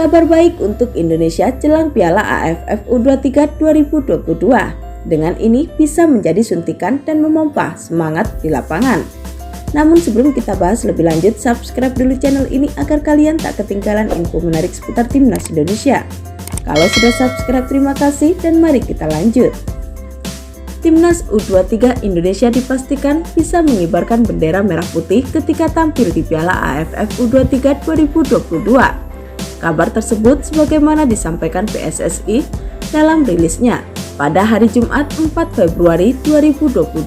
Kabar baik untuk Indonesia jelang Piala AFF U23 2022. Dengan ini bisa menjadi suntikan dan memompa semangat di lapangan. Namun sebelum kita bahas lebih lanjut, subscribe dulu channel ini agar kalian tak ketinggalan info menarik seputar Timnas Indonesia. Kalau sudah subscribe, terima kasih dan mari kita lanjut. Timnas U23 Indonesia dipastikan bisa mengibarkan bendera merah putih ketika tampil di Piala AFF U23 2022. Kabar tersebut sebagaimana disampaikan PSSI dalam rilisnya pada hari Jumat 4 Februari 2022.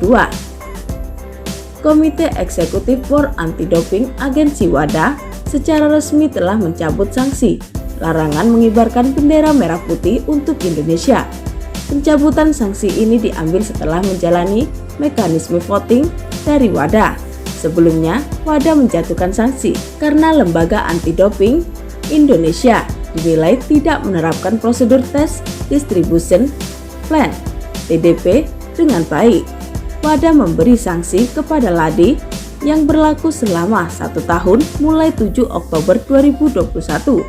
Komite Eksekutif for Anti-Doping Agensi WADA secara resmi telah mencabut sanksi larangan mengibarkan bendera merah putih untuk Indonesia. Pencabutan sanksi ini diambil setelah menjalani mekanisme voting dari WADA. Sebelumnya, WADA menjatuhkan sanksi karena lembaga anti-doping Indonesia dinilai tidak menerapkan prosedur tes distribution plan TDP dengan baik. WADA memberi sanksi kepada LADI yang berlaku selama 1 tahun mulai 7 Oktober 2021.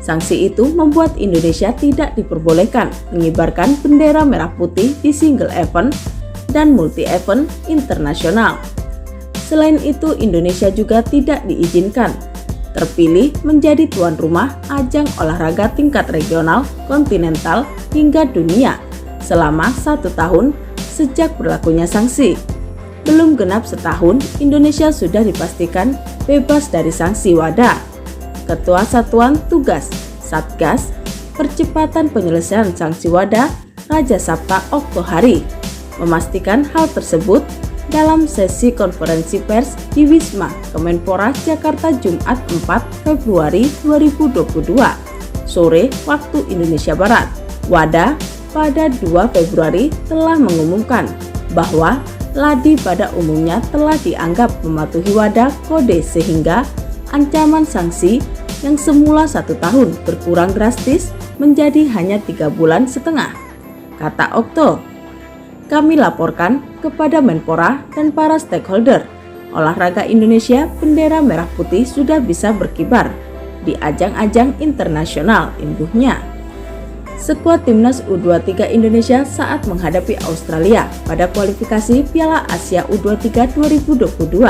Sanksi itu membuat Indonesia tidak diperbolehkan mengibarkan bendera merah putih di single event dan multi event internasional. Selain itu, Indonesia juga tidak diizinkan terpilih menjadi tuan rumah ajang olahraga tingkat regional, kontinental, hingga dunia selama 1 tahun sejak berlakunya sanksi. Belum genap setahun, Indonesia sudah dipastikan bebas dari sanksi WADA. Ketua Satuan Tugas Satgas Percepatan Penyelesaian Sanksi WADA, Raja Sabta Oktohari, memastikan hal tersebut dalam sesi konferensi pers di Wisma Kemenpora Jakarta Jumat 4 Februari 2022 sore waktu Indonesia Barat. WADA pada 2 Februari telah mengumumkan bahwa LADI pada umumnya telah dianggap mematuhi WADA kode sehingga ancaman sanksi yang semula 1 tahun berkurang drastis menjadi hanya 3,5 bulan, kata Okto. Kami laporkan kepada Menpora dan para stakeholder olahraga Indonesia, bendera merah putih sudah bisa berkibar di ajang-ajang internasional, imbuhnya. Skuad Timnas U23 Indonesia saat menghadapi Australia pada kualifikasi Piala Asia U23 2022.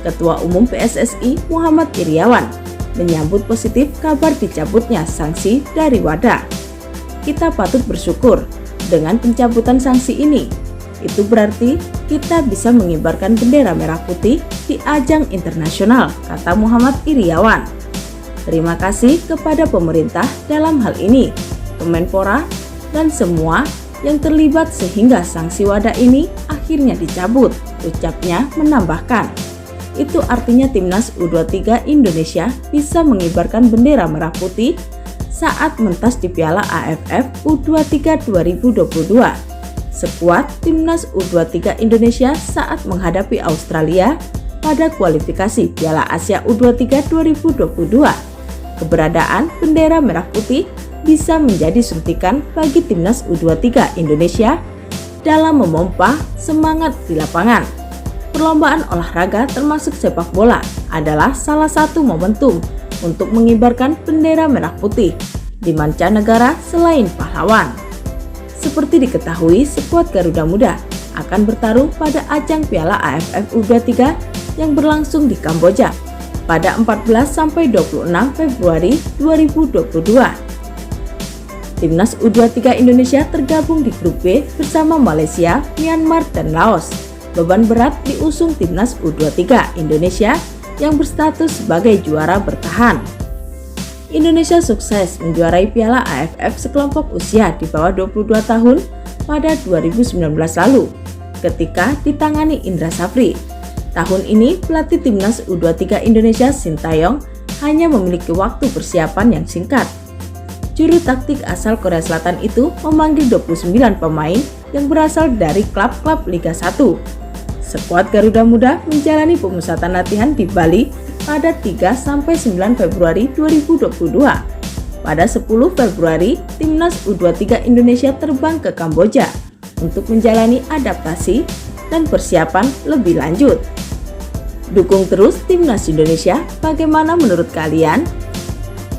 Ketua Umum PSSI Muhammad Iryawan menyambut positif kabar dicabutnya sanksi dari WADA. Kita patut bersyukur dengan pencabutan sanksi ini. Itu berarti kita bisa mengibarkan bendera merah putih di ajang internasional, kata Muhammad Iryawan. Terima kasih kepada pemerintah dalam hal ini, Kemenpora, dan semua yang terlibat sehingga sanksi WADA ini akhirnya dicabut, ucapnya menambahkan. Itu artinya Timnas U23 Indonesia bisa mengibarkan bendera merah putih saat mentas di Piala AFF U23 2022. Skuad Timnas U23 Indonesia saat menghadapi Australia pada kualifikasi Piala Asia U23 2022. Keberadaan bendera merah putih bisa menjadi suntikan bagi Timnas U23 Indonesia dalam memompa semangat di lapangan. Perlombaan olahraga termasuk sepak bola adalah salah satu momentum untuk mengibarkan bendera merah putih di mancanegara selain pahlawan. Seperti diketahui, skuad Garuda Muda akan bertarung pada ajang Piala AFF U23 yang berlangsung di Kamboja pada 14-26 Februari 2022. Timnas U23 Indonesia tergabung di grup B bersama Malaysia, Myanmar, dan Laos. Beban berat diusung Timnas U23 Indonesia yang berstatus sebagai juara bertahan. Indonesia sukses menjuarai Piala AFF sekelompok usia di bawah 22 tahun pada 2019 lalu ketika ditangani Indra Safri. Tahun ini pelatih Timnas U23 Indonesia Sintayong hanya memiliki waktu persiapan yang singkat. Juru taktik asal Korea Selatan itu memanggil 29 pemain yang berasal dari klub-klub Liga 1. Skuad Garuda Muda menjalani pemusatan latihan di Bali pada 3-9 Februari 2022. Pada 10 Februari, Timnas U23 Indonesia terbang ke Kamboja untuk menjalani adaptasi dan persiapan lebih lanjut. Dukung terus Timnas Indonesia. Bagaimana menurut kalian?